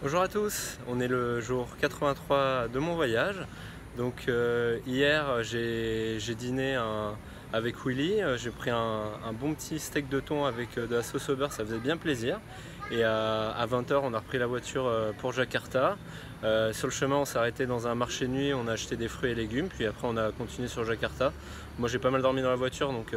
Bonjour à tous, on est le jour 83 de mon voyage. Donc hier j'ai dîné avec Willy, j'ai pris un bon petit steak de thon avec de la sauce au beurre, ça faisait bien plaisir. Et à 20 h on a repris la voiture pour Jakarta. Sur le chemin on s'est arrêté dans un marché de nuit, on a acheté des fruits et légumes, puis après on a continué sur Jakarta. Moi j'ai pas mal dormi dans la voiture, donc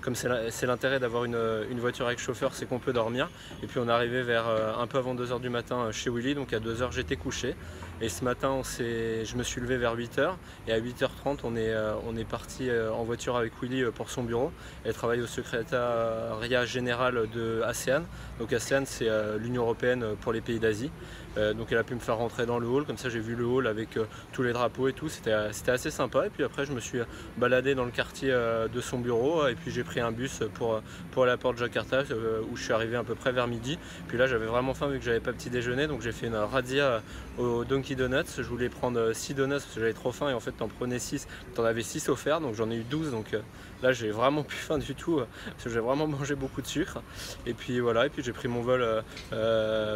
comme c'est l'intérêt d'avoir une voiture avec chauffeur, c'est qu'on peut dormir. Et puis on est arrivé vers un peu avant 2 h du matin chez Willy, donc à 2 h j'étais couché. Et ce matin je me suis levé vers 8 h et à 8 h 30 on est parti en voiture avec Willy pour son bureau. Elle travaille au secrétariat général de ASEAN. Donc ASEAN c'est l'Union Européenne pour les pays d'Asie. Donc elle a pu me faire rentrer dans le hall, comme ça j'ai vu le hall avec tous les drapeaux et tout, c'était assez sympa. Et puis après je me suis baladé dans le quartier de son bureau et puis j'ai pris un bus pour aller à Port Jakarta où je suis arrivé à peu près vers midi. Puis là j'avais vraiment faim vu que j'avais pas petit déjeuner, donc j'ai fait une razzia au Donkey Donuts. Je voulais prendre 6 donuts parce que j'avais trop faim et en fait t'en prenais 6, t'en avais 6 offerts, donc j'en ai eu 12. Donc là j'ai vraiment plus faim du tout parce que j'ai vraiment mangé beaucoup de sucre. Et puis voilà, et puis j'ai pris mon vol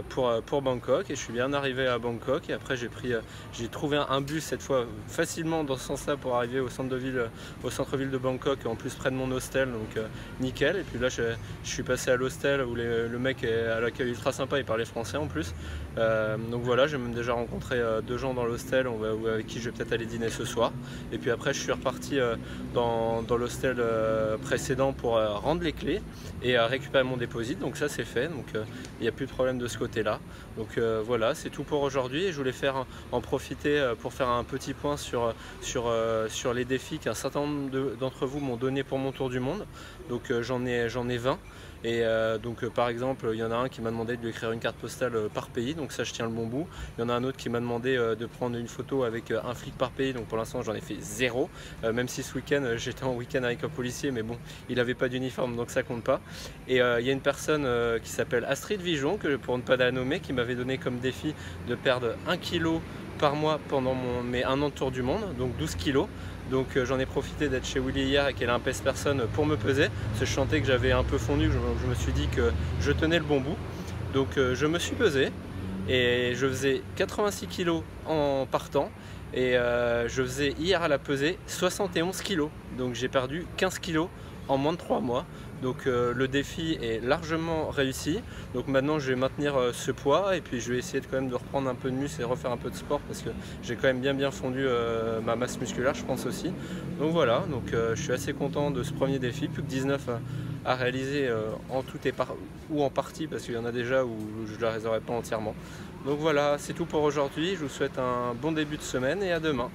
pour Bangkok et je suis bien arrivé à Bangkok. Et après j'ai trouvé un bus cette fois facilement dans ce sens là pour arriver au centre-ville de Bangkok, en plus près de mon hostel, donc nickel. Et puis là je suis passé à l'hostel où le mec est à l'accueil ultra sympa, il parlait français en plus. Donc voilà, j'ai même déjà rencontré 2 gens dans l'hostel avec qui je vais peut-être aller dîner ce soir. Et puis après je suis reparti dans l'hostel précédent pour rendre les clés et récupérer mon dépôt. Donc ça c'est fait, donc il n'y a plus de problème de ce côté là. Donc voilà, c'est tout pour aujourd'hui. Et je voulais en profiter pour faire un petit point sur les défis qu'un certain nombre d'entre vous m'ont donné pour mon tour du monde. Donc j'en ai 20. Et donc par exemple il y en a un qui m'a demandé de lui écrire une carte postale par pays, donc ça je tiens le bon bout. Il y en a un autre qui m'a demandé de prendre une photo avec un flic par pays, donc pour l'instant j'en ai fait 0, même si ce week-end j'étais en week-end avec un policier, mais bon il n'avait pas d'uniforme donc ça compte pas. Et il y a une personne qui s'appelle Astrid Vijon, pour ne pas la nommer, qui m'avait donné comme défi de perdre 1 kg par mois pendant mes 1 an de tour du monde, donc 12 kg. Donc j'en ai profité d'être chez Willy hier et qu'elle a un pèse-personne pour me peser, parce que je sentais que j'avais un peu fondu, je me suis dit que je tenais le bon bout. Donc je me suis pesé et je faisais 86 kg en partant et je faisais hier à la pesée 71 kg. Donc j'ai perdu 15 kg en moins de 3 mois. Donc le défi est largement réussi. Donc maintenant je vais maintenir ce poids et puis je vais essayer quand même de reprendre un peu de muscle et refaire un peu de sport parce que j'ai quand même bien fondu ma masse musculaire, je pense aussi. Donc voilà, donc je suis assez content de ce premier défi, plus que 19 à réaliser en tout ou en partie, parce qu'il y en a déjà où je ne la réaliserai pas entièrement. Donc voilà, c'est tout pour aujourd'hui. Je vous souhaite un bon début de semaine et à demain.